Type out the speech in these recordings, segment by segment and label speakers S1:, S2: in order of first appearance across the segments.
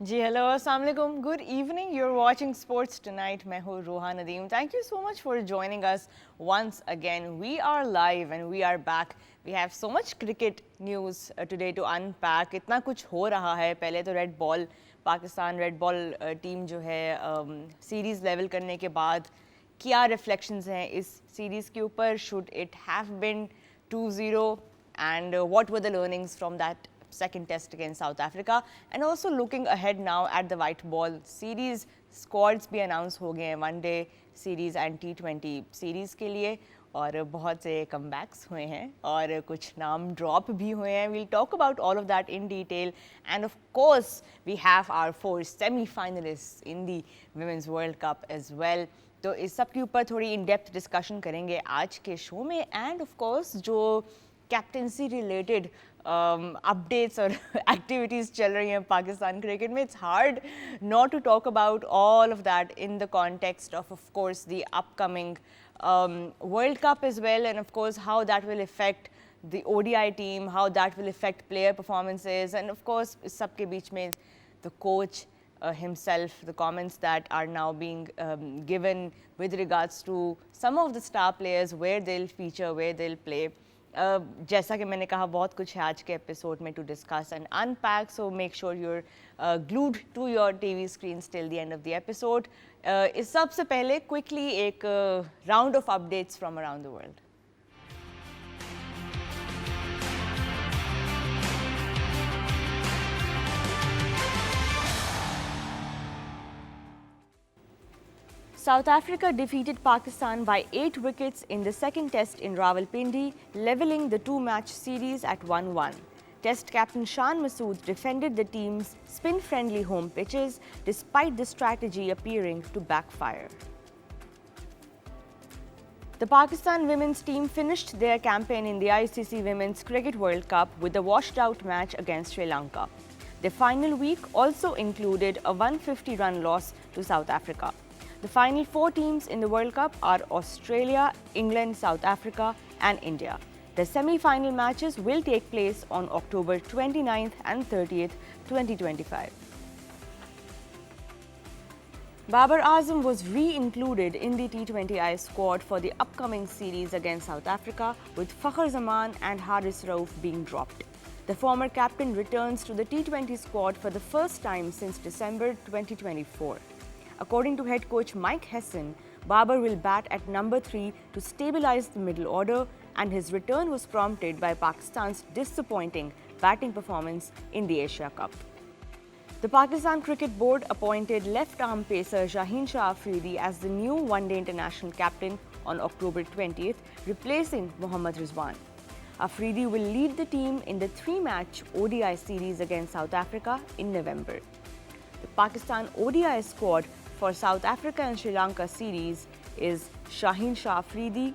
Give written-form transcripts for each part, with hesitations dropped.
S1: जी hello अस्सलाम वालेकुम good evening you are watching sports tonight मैं हूँ Roha Nadeem thank you so much for joining us once again we are live and we are back we have so much cricket news today to unpack इतना कुछ हो रहा है पहले तो red ball Pakistan red ball team जो है सीरीज़ लेवल करने के बाद क्या रिफ्लेक्शंस हैं इस सीरीज़ के ऊपर should it have been 2-0 and what were the learnings from that second test against South Africa and also looking ahead now at the white ball series squads भी announce हो गए हैं one day series and T20 series के लिए और बहुत से comebacks हुए हैं और कुछ नाम drop भी हुए हैं we'll talk about all of that in detail and of course we have our 4 semi-finalists in the Women's World Cup as well तो इस सब के ऊपर थोड़ी इन डेप्थ डिस्कशन करेंगे आज के शो में एंड ऑफ कोर्स जो कैप्टनसी रिलेटेड अपडेट्स और एक्टिविटीज़ चल रही हैं पाकिस्तान क्रिकेट में it's hard not to talk about all of that in the context of course the upcoming world cup as well and of course how that will effect the ODI team, how that will affect player performances, and of course, सबके बीच में the coach himself, the comments that are now being given with regards to some of the star players, where they'll feature, where they'll play. जैसा कि मैंने कहा बहुत कुछ है आज के एपिसोड में to discuss and unpack, so make sure you're glued to your TV screens till the end of the episode. इस सब से पहले quickly एक round of updates from around the world. South Africa defeated Pakistan by 8 wickets in the second test in Rawalpindi, levelling the two-match series at 1-1. Test captain Shan Masood defended the team's spin-friendly home pitches despite the strategy appearing to backfire. The Pakistan women's team finished their campaign in the ICC Women's Cricket World Cup with a washed-out match against Sri Lanka. The final week also included a 150-run loss to South Africa. The final 4 teams in the World Cup are Australia, England, South Africa and India. The semi-final matches will take place on October 29th and 30th, 2025. Babar Azam was re-included in the T20I squad for the upcoming series against South Africa, with Fakhar Zaman and Haris Rauf being dropped. The former captain returns to the T20 squad for the first time since December 2024. According to head coach Mike Hesson, Babar will bat at number 3 to stabilize the middle order, and his return was prompted by Pakistan's disappointing batting performance in the Asia Cup. The Pakistan Cricket Board appointed left-arm pacer Shaheen Shah Afridi as the new one-day international captain on October 20th, replacing Mohammad Rizwan. Afridi will lead the team in the 3-match ODI series against South Africa in November. The Pakistan ODI squad for South Africa and Sri Lanka series is Shaheen Shah Afridi,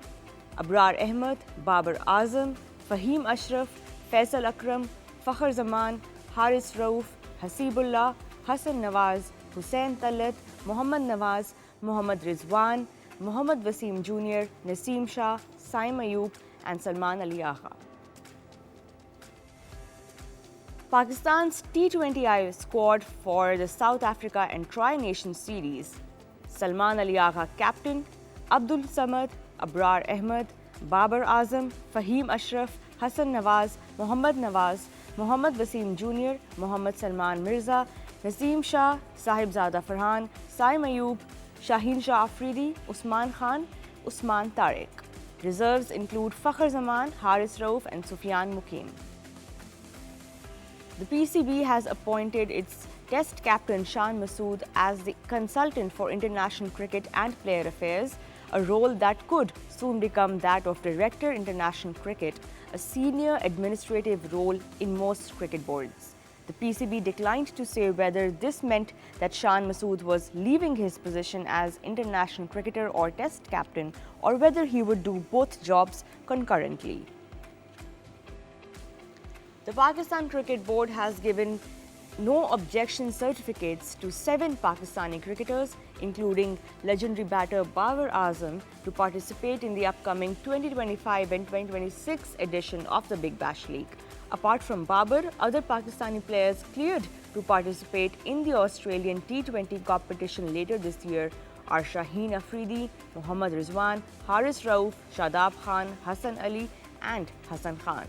S1: Abrar Ahmed, Babar Azam, Fahim Ashraf, Faisal Akram, Fakhar Zaman, Haris Rauf, Hasibullah, Hassan Nawaz, Hussain Talat, Mohammad Nawaz, Mohammad Rizwan, Mohammad Wasim Jr., Naseem Shah, Saim Ayub and Salman Ali Agha. Pakistan's T20I squad for the South Africa and Tri-Nations series: Salman Ali Agha captain, Abdul Samad, Abrar Ahmed, Babar Azam, Fahim Ashraf, Hassan Nawaz, Mohammad Wasim Jr., Mohammad Salman Mirza, Naseem Shah, Sahibzada Farhan, Saim Ayub, Shaheen Shah Afridi, Usman Khan, Usman Tariq. Reserves include Fakhar Zaman, Haris Rauf and Sufyan Mukim. The PCB has appointed its test captain Shan Masood as the consultant for international cricket and player affairs, a role that could soon become that of Director International Cricket, a senior administrative role in most cricket boards. The PCB declined to say whether this meant that Shan Masood was leaving his position as international cricketer or test captain, or whether he would do both jobs concurrently. The Pakistan Cricket Board has given no objection certificates to 7 Pakistani cricketers, including legendary batter Babar Azam, to participate in the upcoming 2025 and 2026 edition of the Big Bash League. Apart from Babar, other Pakistani players cleared to participate in the Australian T20 competition later this year are Shaheen Afridi, Mohammad Rizwan, Haris Rauf, Shadab Khan, Hassan Ali and Hassan Khan.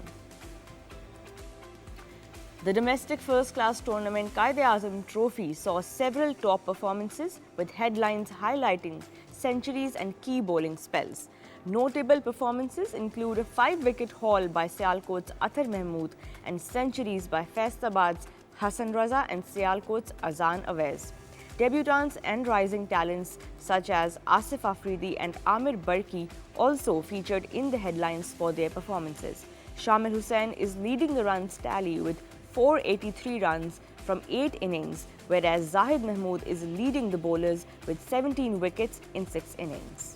S1: The domestic first-class tournament Quaid-e-Azam Trophy saw several top performances with headlines highlighting centuries and key bowling spells. Notable performances include a 5-wicket haul by Sialkot's Athar Mahmood and centuries by Faistabad's Hassan Raza and Sialkot's Azan Awais. Debutants and rising talents such as Asif Afridi and Amir Barki also featured in the headlines for their performances. Shamil Hussain is leading the runs tally with 483 runs from 8 innings, whereas Zahid Mahmood is leading the bowlers with 17 wickets in 6 innings.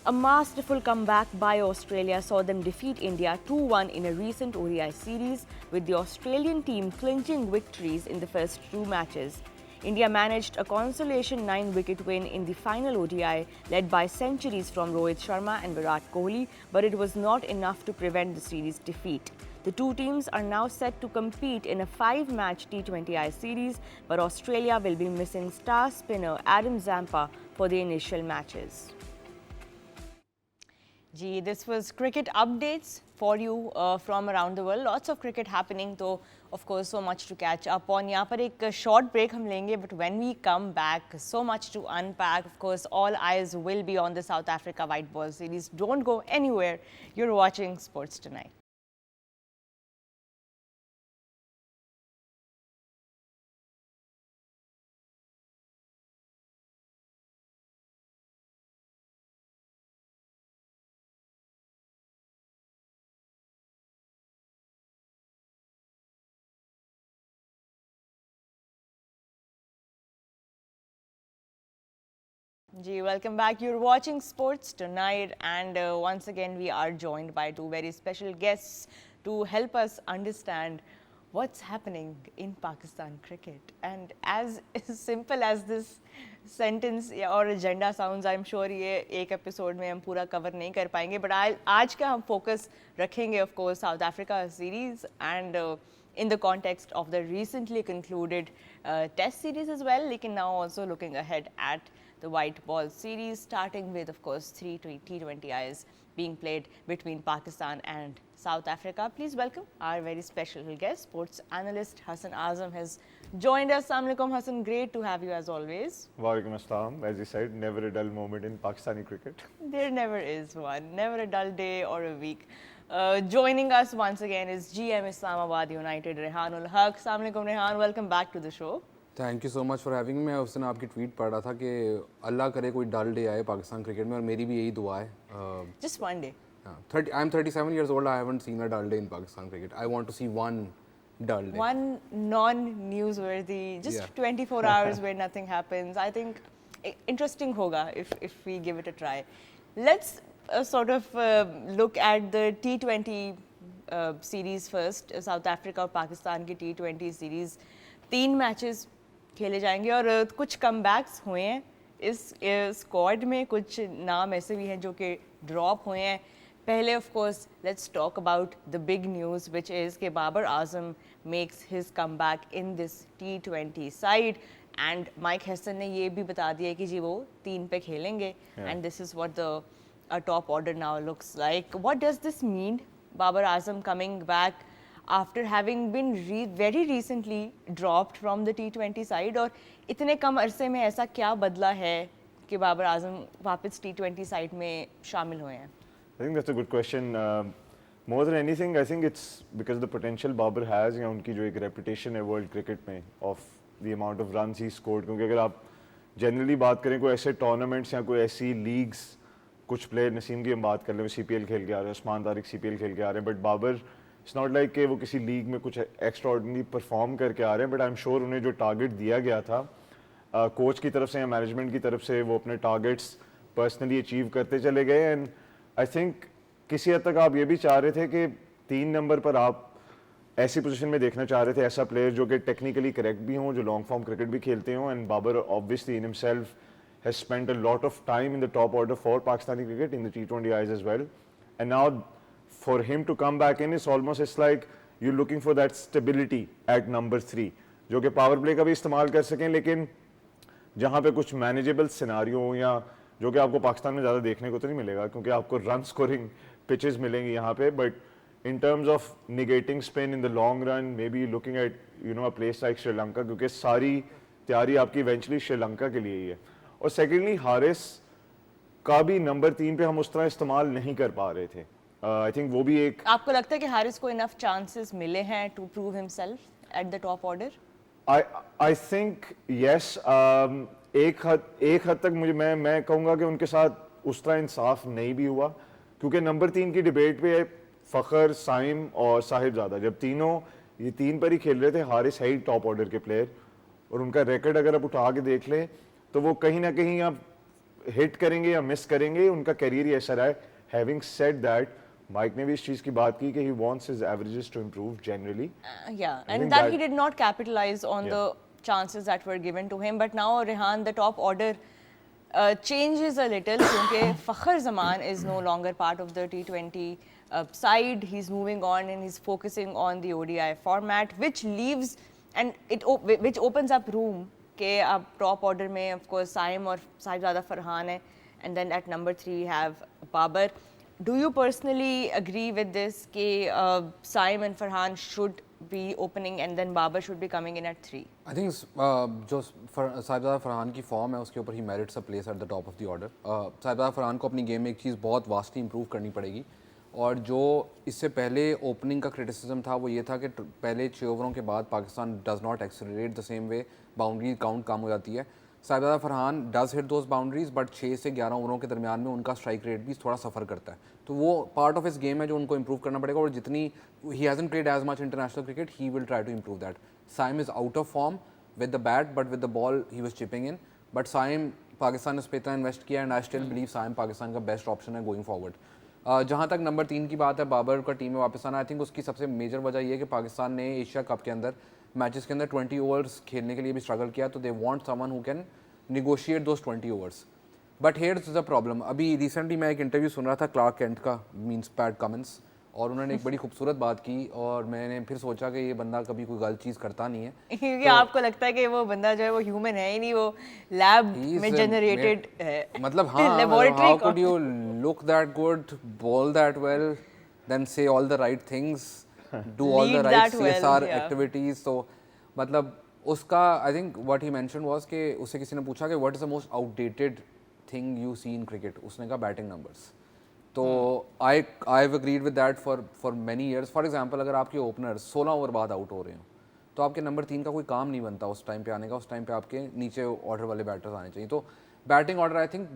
S1: A masterful comeback by Australia saw them defeat India 2-1 in a recent ODI series, with the Australian team clinching victories in the first 2 matches. India managed a consolation 9-wicket win in the final ODI, led by centuries from Rohit Sharma and Virat Kohli, but it was not enough to prevent the series defeat. The two teams are now set to compete in a 5-match T20I series, but Australia will be missing star spinner Adam Zampa for the initial matches. Gee, this was cricket updates for you from around the world. Lots of cricket happening, though, of course, so much to catch up on. यहाँ पर एक short break हम लेंगे, but when we come back, so much to unpack. Of course, all eyes will be on the South Africa white ball series. Don't go anywhere. You're watching Sports Tonight. Ji, welcome back. You're watching Sports Tonight, and once again we are joined by two very special guests to help us understand what's happening in Pakistan cricket. And as simple as this sentence or agenda sounds, I'm sure ये एक episode में हम पूरा cover नहीं कर पाएंगे. But आज का हम focus रखेंगे, of course, South Africa series and in the context of the recently concluded Test series as well. लेकिन now also looking ahead at the white ball series, starting with, of course, 3 T20Is being played between Pakistan and South Africa. Please welcome our very special guest, sports analyst Hassan Azam has joined us. Assalamu alaikum, Hassan. Great to have you as always.
S2: Walaikum assalam. As you said, never a dull moment in Pakistani cricket.
S1: There never is one. Never a dull day or a week. Joining us once again is GM Islamabad United, Rehanul Haq. Assalamu alaikum, Rehan. Welcome back to the show.
S3: Thank you so much for having me. मैं उस दिन आपकी tweet पढ़ रहा था कि अल्लाह करे कोई डल डे आए पाकिस्तान क्रिकेट में, और मेरी भी यही दुआ है.
S1: Just one day.
S3: I am 37 years old. I haven't seen a dull day in Pakistan cricket. I want to see one dull day.
S1: One non-newsworthy, just 24 hours where nothing happens. I think interesting hoga if we give it a try. Let's sort of look at the T20 series first. South Africa और पाकिस्तान की T20 series 3 matches खेले जाएंगे और कुछ comebacks हुए हैं इस squad में. कुछ नाम ऐसे भी हैं जो कि ड्रॉप हुए हैं. पहले of course let's talk about the big news which is कि Babar Azam makes his comeback in this T20 side, and Mike Hesson ने ये भी बता दिया कि जी वो 3 पे खेलेंगे, and this is what the top order now looks like. What does this mean, Babar Azam coming back after having been very recently dropped from the T20 side, और इतने कम अरसे में ऐसा क्या बदला है कि बाबर आजम वापस T20 साइड में शामिल हुए हैं?
S2: I think that's a good question. More than anything, I think it's because the potential Babar has, या उनकी जो एक reputation है world cricket में of the amount of runs he scored. क्योंकि अगर आप generally बात करें कोई ऐसे tournaments या कोई ऐसी leagues, कुछ प्लेयर नसीम की हम बात कर लें, CPL खेल के आ रहे हैं, उस्मान तारिक CPL खेल के आ रहे हैं, but Babar it's not like कि वो किसी लीग में कुछ एक्स्ट्रा ऑर्डिनरी परफॉर्म करके आ रहे हैं. बट आई एम श्योर उन्हें जो टारगेट दिया गया था कोच की तरफ से या मैनेजमेंट की तरफ से, वो अपने टारगेट्स पर्सनली अचीव करते चले गए. एंड आई थिंक किसी हद तक आप ये भी चाह रहे थे कि 3 नंबर पर आप ऐसी पोजीशन में देखना चाह रहे थे ऐसा प्लेयर जो कि टेक्निकली करेक्ट भी हों, जो लॉन्ग फॉर्म क्रिकेट भी खेलते हों. And Babar obviously in himself has spent a lot of time in the top order for Pakistani cricket in the T20Is as well. And now for him to come back in, it's almost, it's like you looking for that stability at number 3, जो कि power play का भी इस्तेमाल कर सकें, लेकिन जहाँ पे कुछ मैनेजेबल सिनारियो हो, या जो कि आपको पाकिस्तान में ज़्यादा देखने को तो नहीं मिलेगा क्योंकि आपको रन स्कोरिंग पिचेस मिलेंगी यहाँ पे, but in terms of negating spin in the long run, may be looking at a place like Sri Lanka, क्योंकि सारी तैयारी आपकी इवेंचुअली श्रीलंका के लिए ही है। और सेकेंडली हारिस का भी नंबर 3 पे हम उस तरह इस्तेमाल नहीं कर पा रहे थे। आई थिंक वो भी एक,
S1: आपको लगता है कि हारिस को इनफ चांसेस मिले हैं to prove himself at the top order?
S2: I think yes. एक हद तक मैं कहूँगा कि उनके साथ उस तरह इंसाफ नहीं भी हुआ, क्योंकि नंबर 3 की डिबेट पे फ़खर, साइम और साहिबजादा, जब तीनों ये 3 पर ही खेल रहे थे, हारिस है ही टॉप ऑर्डर के प्लेयर, और उनका रिकॉर्ड अगर आप उठा के देख लें तो वो कहीं ना कहीं आप हिट करेंगे या मिस करेंगे, उनका करियर ही ऐसा रहा है। हैविंग सेड दैट, माइक ने भी इस चीज़ की बात की कि he wants his averages to improve generally.
S1: Yeah, and
S2: think
S1: that
S2: that-
S1: he did not capitalize on
S2: Yeah.
S1: the chances that were given to him. But now, Rehan, the top order changes a little because Fakhar Zaman is no longer part of the T20 side. He's moving on and he's focusing on the ODI format, which leaves and which opens up room के अब top order में of course Saim और साहिबजादा फरहान है, and then at number 3 we have Babar. Do you personally agree with this कि Saim and Farhan should be opening and then Babar should be coming in at 3?
S3: I think जो साहिबजादा फरहान की form है उसके ऊपर ही merits a place at the top of the order. Sahibzada Farhan को अपनी game में एक चीज़ बहुत वास्टली इंप्रूव करनी पड़ेगी, और जो इससे पहले ओपनिंग का क्रिटिसिज्म था वो ये था कि पहले 6 ओवरों के बाद Pakistan does not accelerate the same way, boundary count कम हो जाती है। Sahibzada Farhan does hit those boundaries, but 6 से 11 ओवरों के दरमियान में उनका स्ट्राइक रेट भी थोड़ा सफ़र करता है, तो वो पार्ट ऑफ इस गेम है जो उनको इंप्रूव करना पड़ेगा। और जितनी he hasn't played as much international cricket, he will try to improve that. Saim is out of form with the bat, but with the ball he was chipping in. But Saim, Pakistan ने उस पर इतना invest किया, and I still believe Saim Pakistan का best option है going forward. जहाँ तक number 3 की बात है, बाबर का टीम में वापस आना, आई थिंक उसकी सबसे मेजर वजह ये है कि पाकिस्तान ने एशिया कप के अंदर मैचेस के अंदर 20 ओवर्स खेलने के लिए भी स्ट्रगल किया, तो they want someone who can negotiate those 20 overs. But here's the problem, अभी रिसेंटली मैं एक इंटरव्यू सुन रहा था क्लार्क कैंट का, मीन्स पैट कमिंस, और उन्होंने एक बड़ी खूबसूरत बात की, और मैंने फिर सोचा कि ये बंदा कभी कोई गलत चीज़ करता नहीं है।
S1: क्योंकि आपको लगता है कि वो बंदा जो है वो ह्यूमन है ही नहीं, वो लैब में जनरेटेड है,
S3: मतलब हाँ,
S1: laboratory
S3: how could you look that good, ball that well, then say all the right things, do all the
S1: Lead
S3: right
S1: that well,
S3: CSR
S1: yeah.
S3: Activities. तो मतलब उसका I think what he mention was कि उससे किसी ने पूछा कि what is the most outdated thing you see in cricket, उसने कहा बैटिंग नंबर्स। तो I have agreed with that for many years. For example, अगर आपके ओपनर्स 16 ओवर बाद आउट हो रहे हो तो आपके नंबर 3 का कोई काम नहीं बनता उस टाइम पे आने का, उस टाइम पे आपके नीचे ऑर्डर वाले बैटर्स आने चाहिए। तो बैटिंग ऑर्डर आई थिंक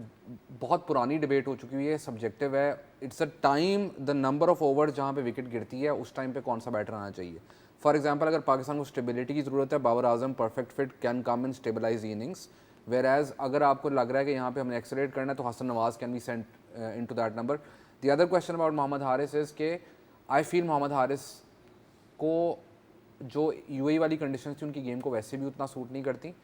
S3: बहुत पुरानी डिबेट हो चुकी हुई है, सब्जेक्टिव है। It's a time, the number of over जहाँ पे विकेट गिरती है उस टाइम पे कौन सा बैटर आना चाहिए। फॉर एग्जाम्पल, अगर पाकिस्तान को स्टेबिलिटी की ज़रूरत है, Babar Azam perfect fit can come and stabilise innings, whereas अगर आपको लग रहा है कि यहाँ पे हमने एक्सेलरेट करना है तो Hasan Nawaz can be sent in to that number. The other question about Mohammad Haris is के आई फील मोहम्मद हारिस को जो यूएई वाली कंडीशन थी उनकी गेम को वैसे भी उतना सूट नहीं करती,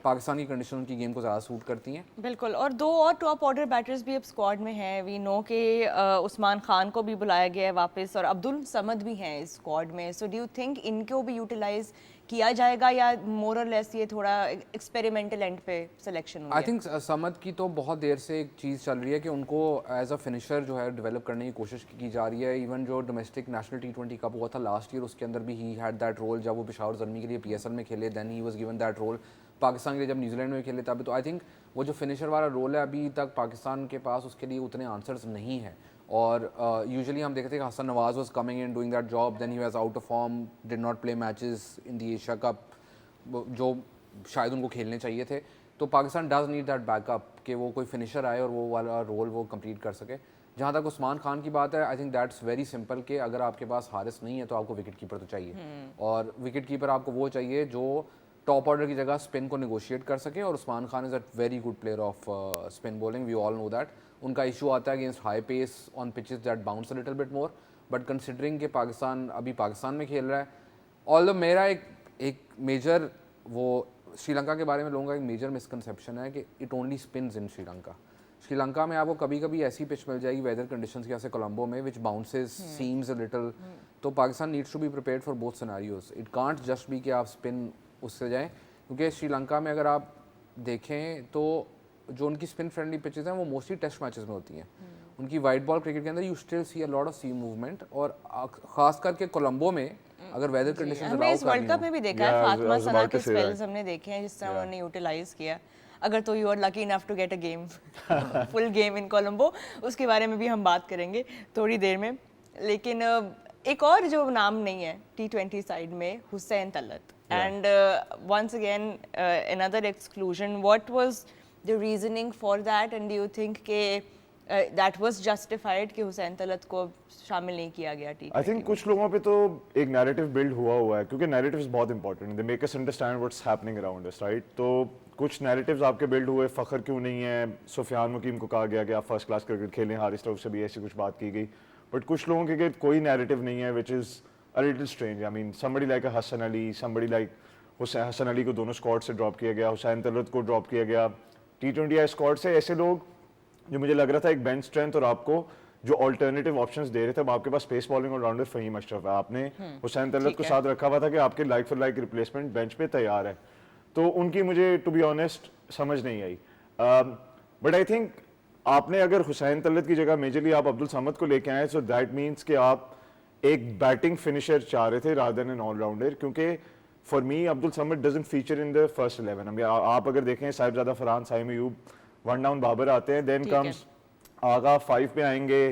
S3: पाकिस्तान की कंडीशन उनकी गेम को ज़्यादा सूट करती हैं।
S1: बिल्कुल, और 2 और टॉप ऑर्डर बैटर्स भी अब स्क्वाड में हैं। वी नो कि उस्मान खान को भी बुलाया गया है वापस, और अब्दुल समद भी हैं इस स्क्वाड में। सो डू यू थिंक इनको भी यूटिलाइज किया जाएगा, या मोर और लेस ये थोड़ा एक्सपेरिमेंटल एंड पे सिलेक्शन
S3: आई थिंक समद की तो बहुत देर से एक चीज़ चल रही है कि उनको एज अ फिनिशर जो है डेवलप करने की कोशिश की जा रही है। इवन जो डोमेस्टिक नेशनल T20 कप हुआ था लास्ट ईयर, उसके अंदर भी ही हैड दैट रोल, जब वो पेशावर ज़ल्मी के लिए PSL में खेले, then he was given that role. Pakistan के लिए जब न्यूजीलैंड में खेले तब, तो आई थिंक वो जो फिनिशर वाला रोल है अभी तक पाकिस्तान के पास उसके लिए उतने आंसर्स नहीं है। और यूजुअली हम देखते हैं कि Hasan Nawaz was coming in doing that job, then he was out of form, did not play matches in the Asia Cup जो शायद उनको खेलने चाहिए थे। तो Pakistan does need that backup कि वो कोई फिनिशर आए और वो वाला रोल वो कंप्लीट कर सके। जहाँ तक उस्मान खान की बात है, I think that's very simple कि अगर आपके पास हारिस नहीं है तो आपको विकेट कीपर तो चाहिए, और विकेट कीपर आपको वो चाहिए जो टॉप ऑर्डर की जगह स्पिन को नेगोशिएट कर सके, और Usman Khan is a very good player of spin bowling, we all know that. उनका इशू आता है against high pace on pitches that bounce a little bit more, but considering कि पाकिस्तान अभी पाकिस्तान में खेल रहा है, ऑल्दो मेरा एक मेजर वो श्रीलंका के बारे में लोगों का एक मेजर मिसकंसेप्शन है कि इट ओनली स्पिन्स इन श्रीलंका। श्रीलंका में आपको कभी कभी ऐसी पिच मिल जाएगी वेदर कंडीशंस जैसे कोलंबो में which bounces seems a little, तो Pakistan needs to be prepared for both scenarios. It can't just be कि आप स्पिन उससे जाएं, क्योंकि श्रीलंका में अगर आप देखें तो जो उनकी स्पिन फ्रेंडली पिचेस हैं वो मोस्टली टेस्ट मैचेस में होती हैं. उनकी वाइट बॉल क्रिकेट के अंदर you still see a lot of seam movement, और खास करके कोलंबो में अगर वेदर कंडीशंस
S1: हमने इस वर्ल्ड कप में भी देखा है,
S2: Yeah, I
S1: Fatima
S2: was
S1: Sana
S2: about
S1: के
S2: to say that.
S1: स्पेल्स हमने देखे हैं जिस तरह उन्होंने यूटिलाइज किया. अगर तो you are lucky enough to get a game, full game in Colombo, उसके बारे में भी हम बात करेंगे थोड़ी देर में. लेकिन एक और जो नाम नहीं है T20 साइड में, Hussain Talat, and once again another exclusion. What was the reasoning for that, and do you think के दैट वाज जस्टिफाइड कि हुसैन तलत को शामिल नहीं किया गया T20?
S2: आई थिंक कुछ लोगों पे तो एक नैरेटिव बिल्ड हुआ है, क्योंकि नैरेटिव्स बहुत important, they make us understand what's happening around us, right? तो कुछ नैरेटिव्स आपके बिल्ड हुए, फ़ख्र क्यों नहीं है, सुफियान मुकीम को कहा गया कि आप फर्स्ट क्लास क्रिकेट खेलें, हारिस रऊफ से भी ऐसी कुछ बात की गई. बट कुछ लोगों के कोई नैरेटिव नहीं है, which is a little strange. I mean somebody like Hasan Ali, somebody like Hasan Ali को दोनों स्क्वाड से ड्रॉप किया गया, हुसैन तलत को ड्रॉप किया गया T20 स्क्वाड से. ऐसे लोग जो मुझे लग रहा था एक बेंच स्ट्रेंथ और आपको जो ऑल्टरनेटिव ऑप्शंस दे रहे थे, अब आपके पास pace bowling allrounder Fahim Ashraf है, आपने हुसैन तलत को साथ रखा हुआ था कि आपके like for like replacement bench पे तैयार है. तो उनकी मुझे टू बी ऑनेस्ट समझ नहीं आई. बट आई थिंक आपने अगर हुसैन तलत की जगह मेजरली आप अब्दुल समद को लेके आए, सो दैट मीन्स कि आप एक बैटिंग फिनिशर चाह रहे थे रादर देन एन ऑलराउंडर, क्योंकि for me Abdul Samad doesn't feature in the first 11. आप अगर देखें साहिबजादा फरहान, साइम अयूब, वन डाउन बाबर आते हैं, देन कम्स आगा 5 पे आएंगे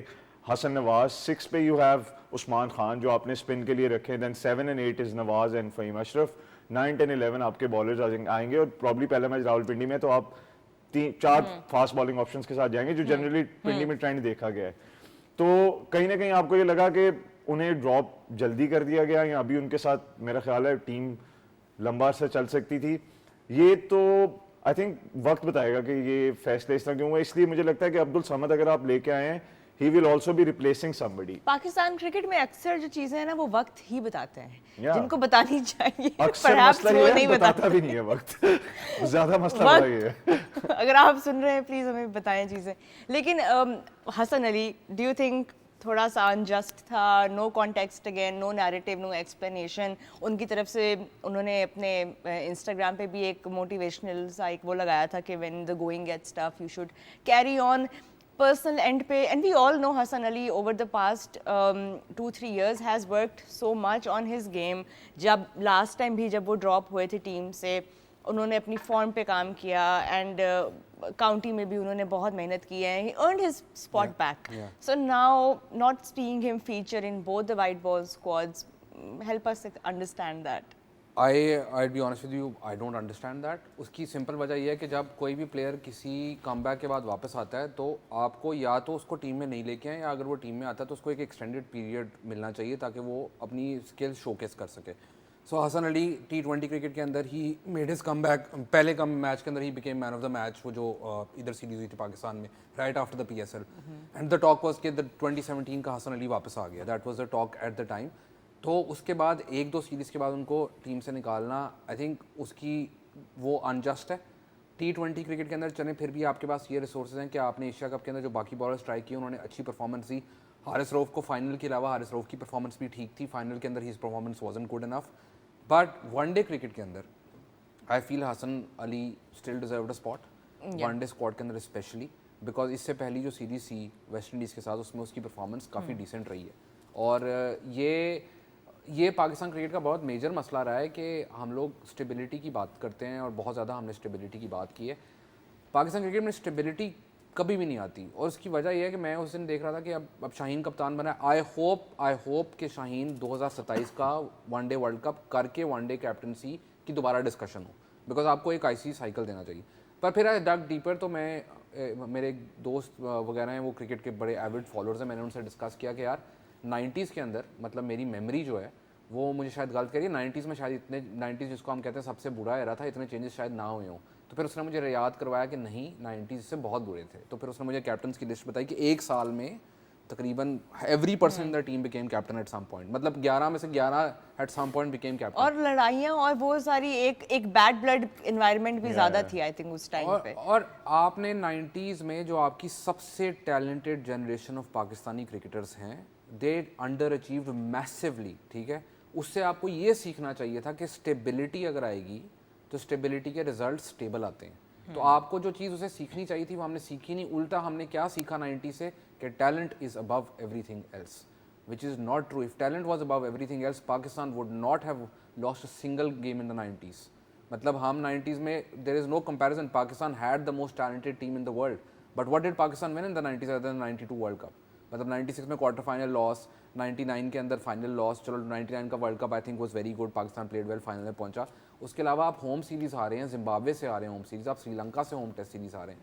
S2: हसन नवाज, 6 पे यू हैव उस्मान खान जो आपने स्पिन के लिए रखे, then 7 and 8 is Nawaz and Fahim Ashraf, 9, 10, 11 आपके बॉलर्स आएंगे, और प्रॉब्ली पहला मैच रावलपिंडी में तो आप 4 फास्ट बॉलिंग ऑप्शंस के साथ जाएंगे, जो जनरली पिंडी में ट्रेंड देखा गया है. तो कहीं ना कहीं आपको ये लगा कि उन्हें ड्रॉप जल्दी कर दिया गया, या अभी उनके साथ मेरा ख्याल है टीम लंबा से चल सकती थी. ये तो आई थिंक वक्त बताएगा कि ये फैसले इस तरह क्यों हुआ. इसलिए मुझे लगता है कि अब्दुल समद अगर आप लेके आए हैं, he will also be replacing somebody.
S1: Pakistan cricket में अक्सर जो चीजें हैं ना वो वक्त ही बताते हैं,
S2: Yeah.
S1: जिनको बतानी चाहिए
S2: अक्सर
S1: Perhaps
S2: मसला
S1: वो
S2: ये
S1: नहीं
S2: है, बताता भी नहीं है वक्त. ज्यादा मसला बड़ा ये है.
S1: अगर आप सुन रहे हैं प्लीज हमें बताएं चीजें. लेकिन Hasan Ali, do you think थोड़ा सा अनजस्ट था? No context again, no narrative, no explanation. उनकी तरफ से उन्होंने अपने इंस्टाग्राम पे भी एक मोटिवेशनल सा एक वो लगाया था कि when the going gets tough you should carry on. Personal and pay, and we all know Hasan Ali over the past 2-3 years has worked so much on his game. जब लास्ट टाइम भी जब वो ड्रॉप हुए थे टीम से, उन्होंने अपनी form पे काम किया, एंड काउंटी में भी उन्होंने बहुत मेहनत की है. He earned his spot back. So now not seeing him feature in both the white ball squads, help us understand that.
S3: I'd be honest with you, I don't understand that. उसकी simple वजह यह है कि जब कोई भी player किसी comeback के बाद वापस आता है तो आपको या तो उसको टीम में नहीं लेके आए, या अगर वो टीम में आता है तो उसको एक एक्सटेंडेड पीरियड मिलना चाहिए ताकि वो अपनी स्किल्स शोकेस कर सके. सो हसन अली T20 क्रिकेट के अंदर ही मेड हिज कमबैक. पहले कम मैच के अंदर he became man of the match, वो जो इधर सीरीज हुई थी पाकिस्तान में right after the PSL. And the talk was कि द 2017 का हसन अली वापस आ गया. That was the talk at the time. तो उसके बाद 1-2 सीरीज़ के बाद उनको टीम से निकालना, आई थिंक उसकी वो अनजस्ट है. T20 क्रिकेट के अंदर चलें फिर भी आपके पास ये रिसोर्सेज हैं कि आपने एशिया कप के अंदर जो बाकी बॉलर्स ट्राई किए उन्होंने अच्छी परफॉर्मेंस दी. हारिस रऊफ को फाइनल के अलावा हारिस रऊफ की परफॉर्मेंस भी ठीक थी, फाइनल के अंदर his performance wasn't good enough. But one day cricket के अंदर I feel Hasan Ali still deserved a spot one day squad के अंदर, स्पेशली बिकॉज इससे पहली जो सीरीज़ थी वेस्ट इंडीज़ के साथ उसमें उसकी परफॉर्मेंस काफ़ी डिसेंट रही है. और ये पाकिस्तान क्रिकेट का बहुत मेजर मसला रहा है कि हम लोग स्टेबिलिटी की बात करते हैं, और बहुत ज़्यादा हमने स्टेबिलिटी की बात की है. पाकिस्तान क्रिकेट में स्टेबिलिटी कभी भी नहीं आती, और उसकी वजह यह है कि मैं उस दिन देख रहा था कि अब शाहीन कप्तान बना है. आई होप कि शाहीन 2027 का वनडे वर्ल्ड कप करके वनडे कैप्टनसी की दोबारा डिस्कशन हो, बिकॉज आपको एक ICC साइकिल देना चाहिए. पर फिर आई डग डीपर, तो मेरे एक दोस्त वगैरह हैं वो क्रिकेट के बड़े एविड फॉलोअर्स हैं, मैंने उनसे डिस्कस किया कि यार 90s के अंदर, मतलब मेरी मेमोरी जो है वो मुझे शायद गलत करिए, 90s में शायद इतने 90s जिसको हम कहते हैं सबसे बुरा एरा था, इतने चेंजेस शायद ना हुए हों. तो फिर उसने मुझे याद करवाया कि नहीं, 90s से बहुत बुरे थे. तो फिर उसने मुझे कैप्टन्स की लिस्ट बताई कि एक साल में तकरीबन every person in the team became captain at some point. मतलब 11 में से 11 at some point became captain.
S1: और लड़ाइयाँ और वो सारी एक बैड ब्लड इन्वायरमेंट भी ज़्यादा थी आई थिंक उस टाइम पे।
S3: और आपने 90s में जो आपकी सबसे talented generation of Pakistani cricketers हैं, दे अंडर अचीव्ड मैसिवली, ठीक है। उससे आपको ये सीखना चाहिए था कि स्टेबिलिटी अगर आएगी तो स्टेबिलिटी के रिजल्ट स्टेबल आते हैं। तो आपको जो चीज़ उसे सीखनी चाहिए थी वो हमने सीखी नहीं, उल्टा हमने क्या सीखा 90 से कि talent is above everything else, which is not true. If talent was above everything else, Pakistan would not have lost a single game in the 90s. मतलब हम 90s में there is no comparison. Pakistan had the most talented team in the world. But what did Pakistan win in the 90s other than the 92 World Cup? मतलब 96 में quarter final loss, 99 के अंदर final loss, चलो 99 का world cup I think was very good, Pakistan played well, final में पहुंचा। उसके अलावा आप होम सीरीज़ हारे हैं, जिम्बाब्वे से हारे हैं होम सीरीज़, आप श्रीलंका से होम टेस्ट सीरीज़ हारे हैं।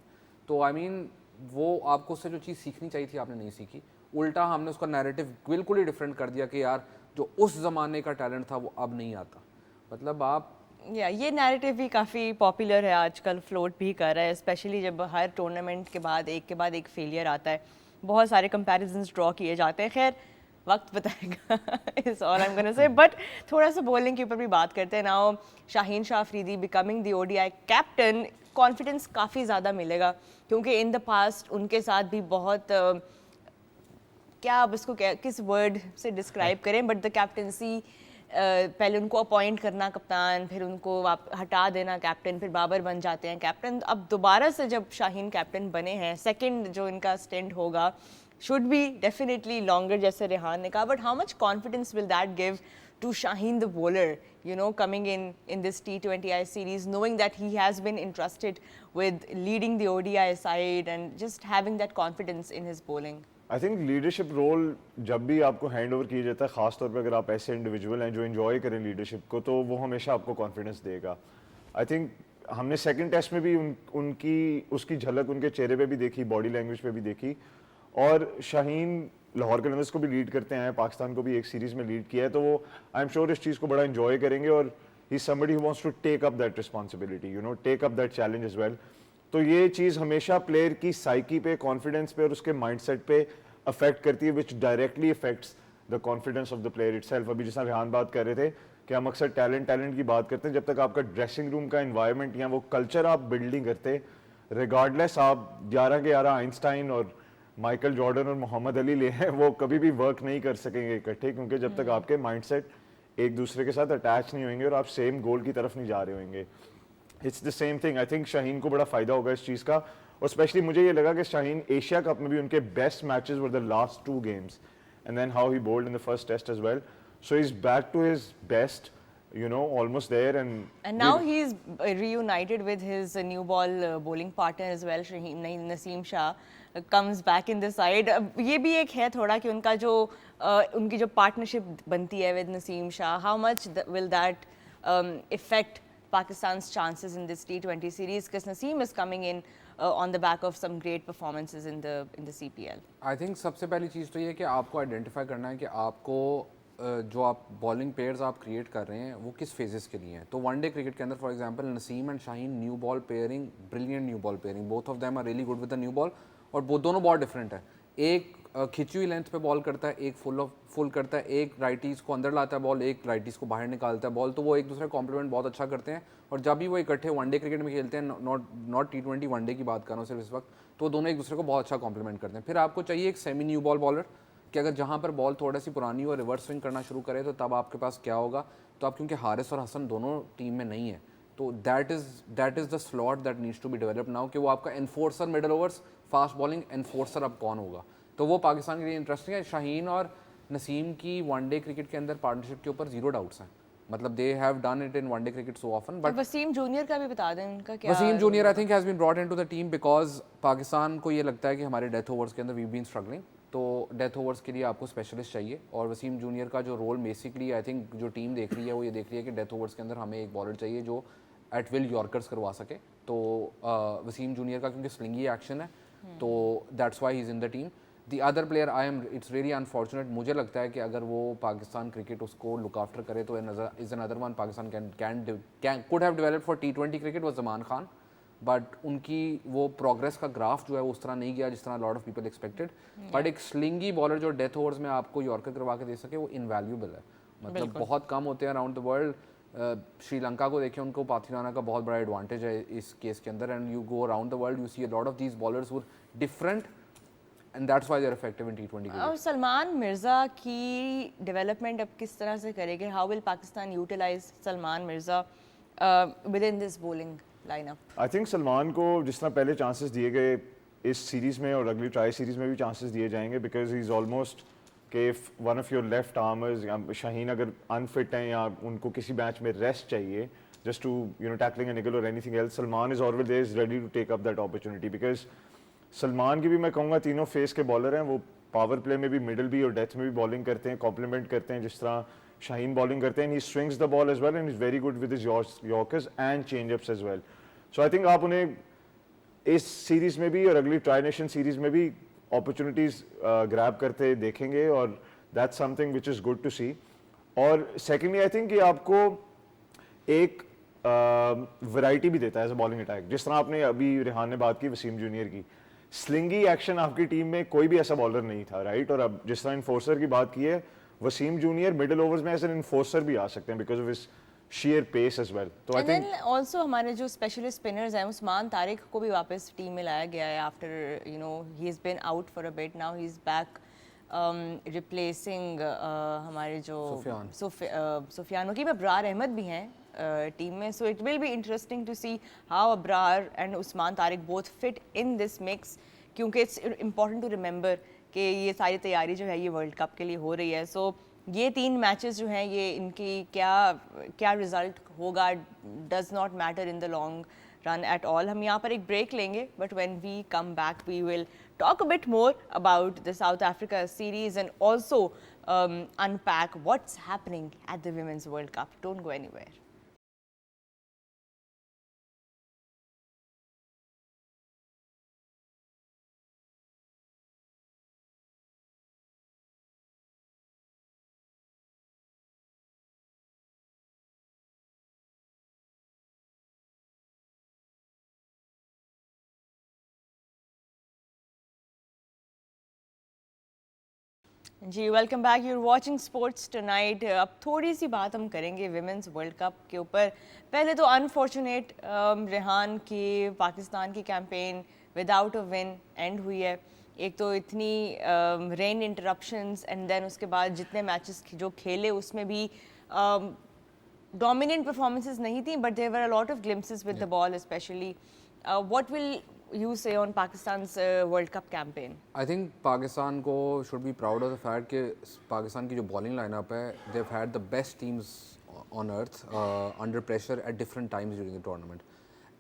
S3: तो आई मीन वो आपको उससे जो चीज़ सीखनी चाहिए थी आपने नहीं सीखी, उल्टा हमने उसका नैरेटिव बिल्कुल ही डिफरेंट कर दिया कि यार जो उस ज़माने का टैलेंट था वो अब नहीं आता। मतलब आप
S1: ये नैरेटिव भी काफ़ी पॉपुलर है आजकल, फ्लोट भी कर रहा है, स्पेशली जब हर टूर्नामेंट के बाद एक फेलियर आता है, बहुत सारे कंपैरिजंस ड्रॉ किए जाते हैं। खैर वक्त बताएगा इस all I am gonna say, but थोड़ा सा बॉलिंग के ऊपर भी बात करते हैं now. Shaheen Shah Afridi becoming the ODI captain, confidence काफ़ी ज़्यादा मिलेगा क्योंकि इन द पास्ट उनके साथ भी बहुत क्या अब इसको किस वर्ड से डिस्क्राइब करें, बट द कैप्टनसी पहले उनको अपॉइंट करना कप्तान, फिर उनको हटा देना कैप्टन, फिर बाबर बन जाते हैं कैप्टन। अब दोबारा से जब शाहीन कैप्टन बने हैं, सेकंड जो इनका स्टेंट होगा शुड बी डेफिनेटली लॉन्गर जैसे रेहान ने कहा, but how much confidence will that give to Shaheen the bowler, you know, coming in this T20I series, knowing that he has been entrusted with leading the ODI side and just having that confidence in his bowling.
S2: I think leadership role जब भी आपको hand over किया जाता है, खासतौर पे अगर आप ऐसे इंडिविजुअल हैं जो एंजॉय करें लीडरशिप को, तो वो हमेशा आपको कॉन्फिडेंस देगा। आई थिंक हमने सेकंड टेस्ट में भी उनकी उसकी झलक उनके चेहरे पे भी देखी, बॉडी लैंग्वेज पे भी देखी। और शाहीन लाहौर कलंदर्स को भी लीड करते हैं, पाकिस्तान को भी एक सीरीज में लीड किया है, तो वो आई एम श्योर इस चीज़ को बड़ा एंजॉय करेंगे और he is somebody who wants to take up that responsibility, you know, take up that challenge as well. तो ये चीज़ हमेशा प्लेयर की साइकी पे, कॉन्फिडेंस पे और उसके माइंडसेट पे अफेक्ट करती है, विच directly affects the confidence of the player itself. अभी जैसा रेहान बात कर रहे थे कि हम अक्सर टैलेंट की बात करते हैं, जब तक आपका ड्रेसिंग रूम का इन्वायरमेंट या वो कल्चर आप बिल्ड नहीं करते, रिगार्डलेस आप 11 के 11 आइंस्टाइन और माइकल जॉर्डन और मोहम्मद अली ले हैं, वो कभी भी वर्क नहीं कर सकेंगे इकट्ठे, क्योंकि जब तक आपके माइंडसेट एक दूसरे के साथ अटैच नहीं होंगे और आप सेम गोल की तरफ नहीं जा रहे होंगे। It's the same thing. I think Shaheen को बड़ा फायदा होगा इस चीज़ का, और स्पेशली मुझे ये लगा कि शाहीन एशिया कप में भी उनके best matches were the last 2 games and then how he bowled in the first test as well, so he is back to his best, you know, almost there,
S1: and now he's reunited with his new ball bowling partner as well. Naseem Shah comes back in the side. ये भी एक है थोड़ा कि उनका जो उनकी जो पार्टनरशिप बनती है with Naseem Shah, how much will that affect Pakistan's chances in this T20 series, because Naseem is coming in on the back of some great performances in the CPL.
S3: I think सबसे पहली चीज़ तो ये है कि आपको identify करना है कि आपको जो आप बॉलिंग पेयर्स आप क्रिएट कर रहे हैं वो किस फेजेस के लिए हैं। तो वनडे क्रिकेट के अंदर for example Naseem and Shaheen new ball pairing, brilliant new ball pairing, both of them are really good with the new ball, और वो दोनों बहुत डिफरेंट है। एक खिंची हुई लेंथ पे बॉल करता है, एक फुल करता है, एक राइटीज़ को अंदर लाता है बॉल, एक राइटीज़ को बाहर निकालता है बॉल, तो वो एक दूसरे कॉम्प्लीमेंट बहुत अच्छा करते हैं। और जब भी वो इकट्ठे वनडे क्रिकेट में खेलते हैं, नॉट T20 वनडे की बात कर रहा हूँ सिर्फ इस वक्त, तो दोनों एक दूसरे को बहुत अच्छा कॉम्प्लीमेंट करते हैं। फिर आपको चाहिए एक सेमी न्यू बॉल बॉलर, कि अगर जहाँ पर बॉल थोड़ी सी पुरानी हो, रिवर्स स्विंग करना शुरू करे, तो तब आपके पास क्या होगा, तो आप क्योंकि हारिस और हसन दोनों टीम में नहीं है, तो that is the slot that needs to be develop now, कि वो आपका enforcer middle overs, fast bowling enforcer अब कौन होगा। तो वो पाकिस्तान के लिए इंटरेस्टिंग है। शाहीन और नसीम की वनडे क्रिकेट के अंदर पार्टनरशिप के ऊपर 0 डाउट्स हैं, मतलब they have done it in one day cricket so often. But
S1: Waseem junior का भी बता दें, उनका क्या?
S3: Waseem junior I think has been brought into the team because Pakistan को ये लगता है कि हमारे डेथ ओवर्स के अंदर वी बीन स्ट्रगलिंग, तो डेथ ओवर्स के लिए आपको स्पेशलिस्ट चाहिए, और वसीम जूनियर का जो रोल बेसिकली आई थिंक जो टीम देख रही है वो ये देख रही है कि डेथ ओवर्स के अंदर हमें एक बॉलर चाहिए जो एट विल यॉर्कर्स करवा सके। तो वसीम जूनियर का क्योंकि स्लिंगी एक्शन है, तो that's why he is in the team. The other player it's really unfortunate, मुझे लगता है कि अगर वो पाकिस्तान क्रिकेट उसको लुक आफ्टर करे तो is another one Pakistan could have developed for T20 cricket, was Zaman Khan. But उनकी वो प्रोग्रेस का ग्राफ जो है वो उस तरह नहीं गया जिस तरह lot of people expected. But एक स्लिंगी बॉलर जो डेथ ओवर्स में आपको यॉर्कर करवा के दे सके वो इनवैल्यूएबल है, मतलब बहुत कम होते हैं अराउंड द वर्ल्ड। श्रीलंका को देखें, उनको पाथिराना का बहुत बड़ा एडवांटेज है इस केस के अंदर, and you go around the world you see a lot of these bowlers who are different and that's why they are effective in T20
S1: और सलमान मिर्ज़ा की डेवलपमेंट अब किस तरह से करेंगे? How will Pakistan utilize Salman Mirza within this bowling lineup?
S2: I think Salman को जिस तरह पहले चांसेस दिए गए इस सीरीज़ में और अगली ट्राई सीरीज़ में भी चांसेस दिए जाएंगे, बिकॉज ही इज़ ऑलमोस्ट कि one of your left armours या शाहीन अगर अनफिट हैं या उनको किसी मैच में रेस्ट चाहिए just to tackling an niggle और anything else, Salman is always there, is ready to take up that opportunity. Because Salman की भी मैं कहूँगा तीनों फेस के बॉलर हैं, वो पावर प्ले में भी, मिडल भी और डेथ में भी बॉलिंग करते हैं, कॉम्प्लीमेंट करते हैं जिस तरह शाहीन बॉलिंग करते हैं। He swings the ball as well and is very good with his yorkers and changeups as well. So I think आप उन्हें इस सीरीज़ में भी और अगली ट्राई नेशन सीरीज़ में भी अपॉर्चुनिटीज़ ग्रैब करते देखेंगे और that's something which is good to see. और सेकेंडली आई थिंक कि आपको एक वैरायटी भी देता है एज अ बॉलिंग अटैक। जिस तरह आपने अभी रेहान ने बात की वसीम जूनियर की, स्लिंगी एक्शन आपकी टीम में कोई भी ऐसा बॉलर नहीं था, राइट? और अब जिस तरह इन्फोर्सर की बात की है, वसीम जूनियर मिडिल ओवर्स में एज एन इन्फोर्सर भी आ सकते हैं because of his sheer pace as well. तो I
S1: and
S2: think
S1: then also हमारे जो स्पेशलिस्ट स्पिनर्स हैं, उस्मान तारिक को भी वापस टीम में लाया गया है after he is been out for a bit, now he is back replacing हमारे जो सुफियान वकीम। अब्रार अहमद भी हैं टीम में, so it will be interesting to see how Abrar and Usman Tariq both fit in this mix, क्योंकि इट्स इम्पॉर्टेंट टू रिमेंबर कि ये सारी तैयारी जो है ये वर्ल्ड कप के लिए हो रही है। सो ये 3 मैचेस जो हैं ये इनकी क्या रिजल्ट होगा does not matter in the long run at all. हम यहाँ पर एक ब्रेक लेंगे, but when we come back we will talk a bit more about the South Africa series and also unpack what's happening at the Women's World Cup. Don't go anywhere. जी welcome back, you're watching sports tonight. अब थोड़ी सी बात हम करेंगे women's world cup के ऊपर। पहले तो अनफॉर्चुनेट रेहान की पाकिस्तान की campaign without a win and हुई है। एक तो इतनी रेन इंटरप्शंस एंड देन उसके बाद जितने मैचेस जो खेले उसमें भी डोमिनेंट परफॉर्मेंसेस नहीं थी, but there were a lot of glimpses with the ball specially. What will you say on Pakistan's World Cup campaign?
S3: I think Pakistan को should be proud of the fact कि पाकिस्तान की जो bowling lineup है, they've had the best teams on earth under pressure at different times during the tournament,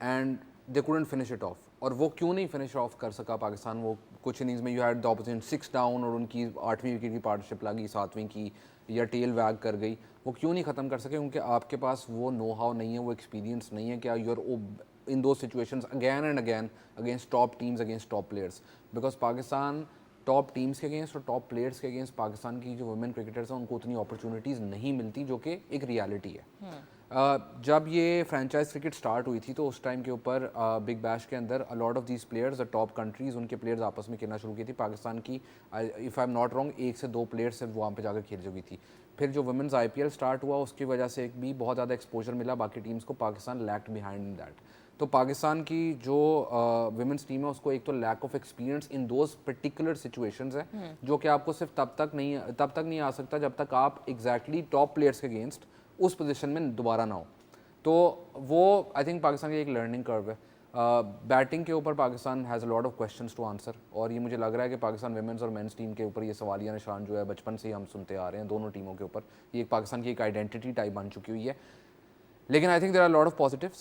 S3: and they couldn't finish it off. और वो क्यों नहीं finish off कर सका पाकिस्तान? वो कुछ innings में you had the opposition 6 down और उनकी 8वीं विकेट की पार्टनरशिप लगी, 7वीं की या टेल वैग कर गई, वो क्यों नहीं ख़त्म कर सके? क्योंकि आपके पास वो नो हाउ नहीं है, वो एक्सपीरियंस नहीं है कि you're in those situations again and again against top teams, against top players, because Pakistan top teams के अगेंस्ट और टॉप प्लेयर्स के अगेंस्ट पाकिस्तान की जो वुमेन क्रिकेटर्स हैं उनको उतनी अपॉर्चुनिटीज़ नहीं मिलती, जो कि एक रियलिटी है। जब ये फ्रेंचाइज क्रिकेट स्टार्ट हुई थी तो उस टाइम के ऊपर बिग बैश के अंदर अ lot of these players, the top countries, उनके प्लेयर्स आपस में खेलना शुरू की थी। पाकिस्तान की if I am not wrong 1 से 2 प्लेयर्स सिर्फ वहाँ पे जाकर खेल चुकी थी। फिर जो वुमेन्स IPL स्टार्ट हुआ उसकी वजह से भी बहुत ज़्यादा एक्सपोजर मिला बाकी टीम्स को, Pakistan lacked behind in that. तो पाकिस्तान की जो वुमेन्स टीम है उसको एक तो lack of experience in those particular situations है, जो कि आपको सिर्फ तब तक नहीं आ सकता जब तक आप एग्जैक्टली टॉप प्लेयर्स के अगेंस्ट उस पोजीशन में दोबारा ना हो। तो वो आई थिंक पाकिस्तान की एक लर्निंग कर्व है। बैटिंग के ऊपर Pakistan has a lot of questions to answer, और ये मुझे लग रहा है कि पाकिस्तान वुमेन्स और मेंस टीम के ऊपर ये सवालिया निशान जो है बचपन से ही हम सुनते आ रहे हैं दोनों टीमों के ऊपर। ये पाकिस्तान की एक आइडेंटिटी टाइप बन चुकी हुई है। लेकिन I think there are lot of positives.